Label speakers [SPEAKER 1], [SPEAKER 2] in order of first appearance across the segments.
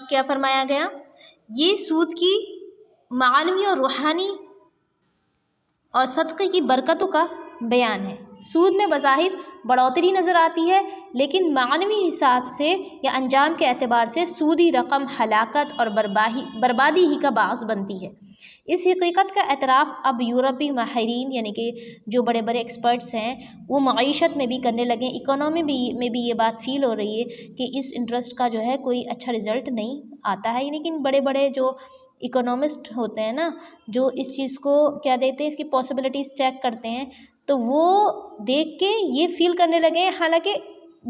[SPEAKER 1] کیا فرمایا گیا؟ یہ سود کی معنوی اور روحانی اور صدقے کی برکتوں کا بیان ہے۔ سود میں بظاہر بڑھوتری نظر آتی ہے، لیکن معنوی حساب سے یا انجام کے اعتبار سے سودی رقم ہلاکت اور بربادی ہی کا باعث بنتی ہے۔ اس حقیقت کا اعتراف اب یورپی ماہرین یعنی کہ جو بڑے بڑے ایکسپرٹس ہیں وہ معیشت میں بھی کرنے لگے، اکانومی میں بھی یہ بات فیل ہو رہی ہے کہ اس انٹرسٹ کا جو ہے کوئی اچھا رزلٹ نہیں آتا ہے۔ لیکن بڑے بڑے جو اکانومسٹ ہوتے ہیں نا، جو اس چیز کو کیا دیتے ہیں، اس کی پاسبلٹیز چیک کرتے ہیں، تو وہ دیکھ کے یہ فیل کرنے لگے ہیں، حالانکہ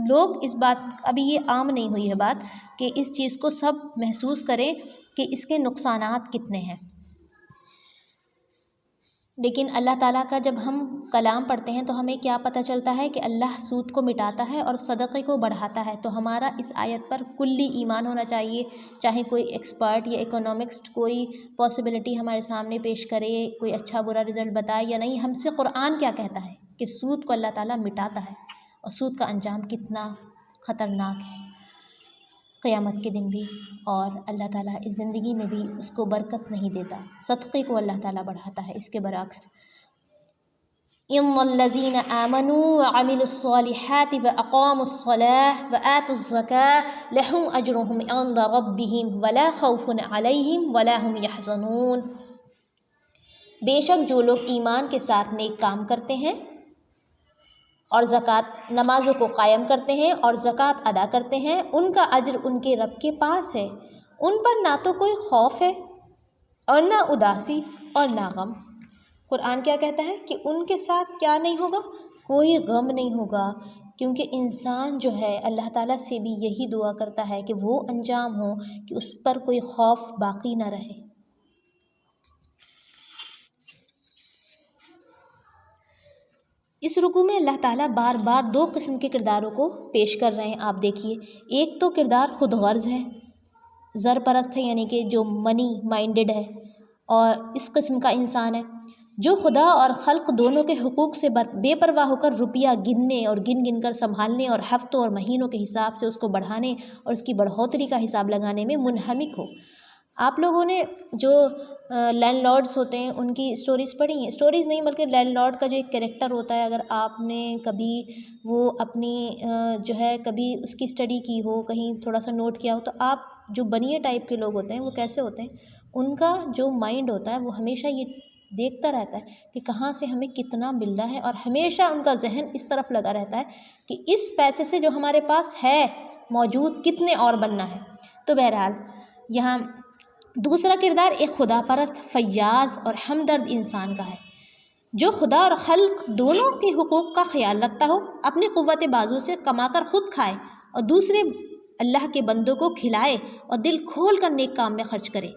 [SPEAKER 1] لوگ اس بات ابھی یہ عام نہیں ہوئی ہے بات کہ اس چیز کو سب محسوس کریں کہ اس کے نقصانات کتنے ہیں۔ لیکن اللہ تعالیٰ کا جب ہم کلام پڑھتے ہیں تو ہمیں کیا پتہ چلتا ہے کہ اللہ سود کو مٹاتا ہے اور صدقے کو بڑھاتا ہے۔ تو ہمارا اس آیت پر کلی ایمان ہونا چاہیے، چاہے کوئی ایکسپرٹ یا اکنامسٹ کوئی پاسبلٹی ہمارے سامنے پیش کرے، کوئی اچھا برا رزلٹ بتائے یا نہیں، ہم سے قرآن کیا کہتا ہے کہ سود کو اللہ تعالیٰ مٹاتا ہے اور سود کا انجام کتنا خطرناک ہے قیامت کے دن بھی، اور اللہ تعالیٰ اس زندگی میں بھی اس کو برکت نہیں دیتا، صدقے کو اللہ تعالیٰ بڑھاتا ہے۔ اس کے برعکس ان الذین آمنوا وعملوا الصالحات واقاموا الصلاة وآتوا الزکاة لهم اجرهم عند ربهم ولا خوف علیہم ولا هم یحزنون۔ بے شک جو لوگ ایمان کے ساتھ نیک کام کرتے ہیں اور زکوٰۃ نمازوں کو قائم کرتے ہیں اور زکوٰۃ ادا کرتے ہیں، ان کا اجر ان کے رب کے پاس ہے، ان پر نہ تو کوئی خوف ہے اور نہ اداسی اور نہ غم۔ قرآن کیا کہتا ہے کہ ان کے ساتھ کیا نہیں ہوگا؟ کوئی غم نہیں ہوگا، کیونکہ انسان جو ہے اللہ تعالیٰ سے بھی یہی دعا کرتا ہے کہ وہ انجام ہو کہ اس پر کوئی خوف باقی نہ رہے۔ اس رکوع میں اللہ تعالیٰ بار بار دو قسم کے کرداروں کو پیش کر رہے ہیں، آپ دیکھیے۔ ایک تو کردار خود غرض ہے، زر پرست ہے، یعنی کہ جو منی مائنڈڈ ہے، اور اس قسم کا انسان ہے جو خدا اور خلق دونوں کے حقوق سے بے پرواہ ہو کر روپیہ گننے اور گن گن کر سنبھالنے اور ہفتوں اور مہینوں کے حساب سے اس کو بڑھانے اور اس کی بڑھوتری کا حساب لگانے میں منہمک ہو۔ آپ لوگوں نے جو لینڈ لارڈس ہوتے ہیں ان کی اسٹوریز پڑھی ہیں؟ اسٹوریز نہیں بلکہ لینڈ لارڈ کا جو ایک کریکٹر ہوتا ہے، اگر آپ نے کبھی وہ اپنی جو ہے کبھی اس کی اسٹڈی کی ہو، کہیں تھوڑا سا نوٹ کیا ہو، تو آپ جو بنیے ٹائپ کے لوگ ہوتے ہیں وہ کیسے ہوتے ہیں، ان کا جو مائنڈ ہوتا ہے وہ ہمیشہ یہ دیکھتا رہتا ہے کہ کہاں سے ہمیں کتنا مل رہا ہے، اور ہمیشہ ان کا ذہن اس طرف لگا رہتا ہے کہ اس پیسے سے جو ہمارے پاس ہے موجود کتنے اور بننا ہے۔ تو بہرحال یہاں دوسرا کردار ایک خدا پرست، فیاض اور ہمدرد انسان کا ہے، جو خدا اور خلق دونوں کے حقوق کا خیال رکھتا ہو، اپنی قوت بازو سے کما کر خود کھائے اور دوسرے اللہ کے بندوں کو کھلائے اور دل کھول کر نیک کام میں خرچ کرے۔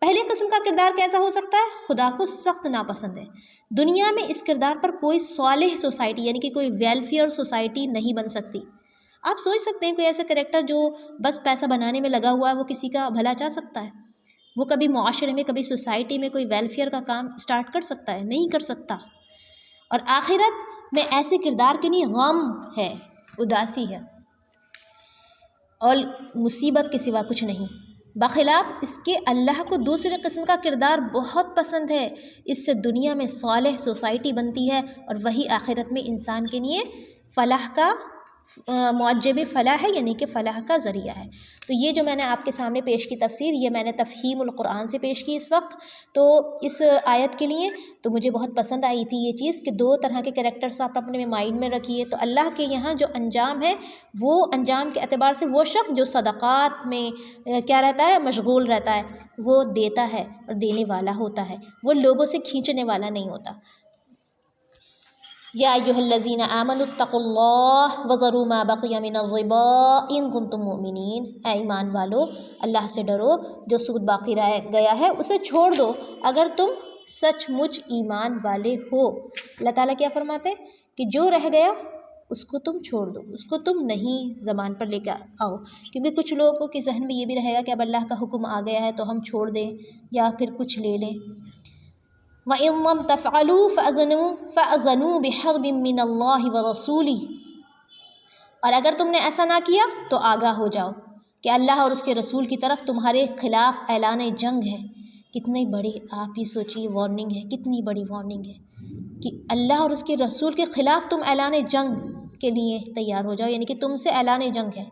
[SPEAKER 1] پہلے قسم کا کردار کیسا ہو سکتا ہے؟ خدا کو سخت ناپسند ہے۔ دنیا میں اس کردار پر کوئی صالح سوسائٹی یعنی کہ کوئی ویلفیئر سوسائٹی نہیں بن سکتی۔ آپ سوچ سکتے ہیں کوئی ایسا کریکٹر جو بس پیسہ بنانے میں لگا ہوا ہے وہ کسی کا بھلا چاہ سکتا ہے؟ وہ کبھی معاشرے میں، کبھی سوسائٹی میں کوئی ویلفیئر کا کام سٹارٹ کر سکتا ہے؟ نہیں کر سکتا۔ اور آخرت میں ایسے کردار کے لیے غم ہے، اداسی ہے اور مصیبت کے سوا کچھ نہیں۔ بخلاف اس کے اللہ کو دوسرے قسم کا کردار بہت پسند ہے، اس سے دنیا میں صالح سوسائٹی بنتی ہے اور وہی آخرت میں انسان کے لیے فلاح کا معجب فلاح ہے، یعنی کہ فلاح کا ذریعہ ہے۔ تو یہ جو میں نے آپ کے سامنے پیش کی تفسیر، یہ میں نے تفہیم القرآن سے پیش کی اس وقت۔ تو اس آیت کے لیے تو مجھے بہت پسند آئی تھی یہ چیز کہ دو طرح کے کریکٹرس آپ اپنے مائنڈ میں رکھیے۔ تو اللہ کے یہاں جو انجام ہے وہ انجام کے اعتبار سے وہ شخص جو صدقات میں کیا رہتا ہے، مشغول رہتا ہے، وہ دیتا ہے اور دینے والا ہوتا ہے، وہ لوگوں سے کھینچنے والا نہیں ہوتا۔ یا ایھا الذین آمنوا اتقوا اللہ وذروا ما بقی من الربا ان کنتم مؤمنین، اے ایمان والو اللہ سے ڈرو، جو سود باقی رہ گیا ہے اسے چھوڑ دو اگر تم سچ مچ ایمان والے ہو۔ اللہ تعالیٰ کیا فرماتے ہیں کہ جو رہ گیا اس کو تم چھوڑ دو، اس کو تم نہیں زبان پر لے کے آؤ، کیونکہ کچھ لوگوں کے ذہن میں یہ بھی رہے گا کہ اب اللہ کا حکم آ گیا ہے تو ہم چھوڑ دیں یا پھر کچھ لے لیں۔ وَإِن لَّمْ تَفْعَلُوا فَأْذَنُوا بِحَرْبٍ مِّنَ اللَّهِ وَرَسُولِهِ، اور اگر تم نے ایسا نہ کیا تو آگاہ ہو جاؤ کہ اللہ اور اس کے رسول کی طرف تمہارے خلاف اعلان جنگ ہے۔ کتنی بڑی، آپ یہ سوچیے، وارننگ ہے، کتنی بڑی وارننگ ہے کہ اللہ اور اس کے رسول کے خلاف تم اعلان جنگ کے لیے تیار ہو جاؤ، یعنی کہ تم سے اعلان جنگ ہے۔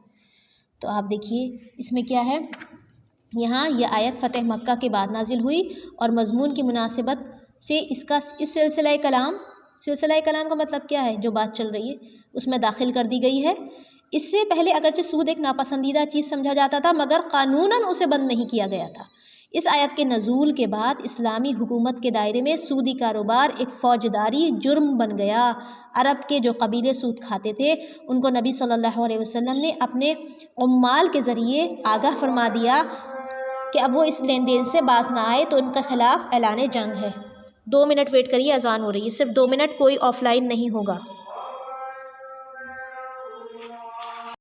[SPEAKER 1] تو آپ دیکھیے اس میں کیا ہے، یہاں یہ آیت فتح مکہ کے بعد نازل ہوئی اور مضمون کی مناسبت سے اس سلسلہ کلام کا مطلب کیا ہے، جو بات چل رہی ہے اس میں داخل کر دی گئی ہے۔ اس سے پہلے اگرچہ سود ایک ناپسندیدہ چیز سمجھا جاتا تھا مگر قانوناً اسے بند نہیں کیا گیا تھا۔ اس آیت کے نزول کے بعد اسلامی حکومت کے دائرے میں سودی کاروبار ایک فوجداری جرم بن گیا۔ عرب کے جو قبیلے سود کھاتے تھے ان کو نبی صلی اللہ علیہ وسلم نے اپنے عمال کے ذریعے آگاہ فرما دیا کہ اب وہ اس لین دین سے باز نہ آئے تو ان کے خلاف اعلان جنگ ہے۔ 2 منٹ ویٹ کریے، اذان ہو رہی ہے، صرف 2 منٹ، کوئی آف لائن نہیں ہوگا۔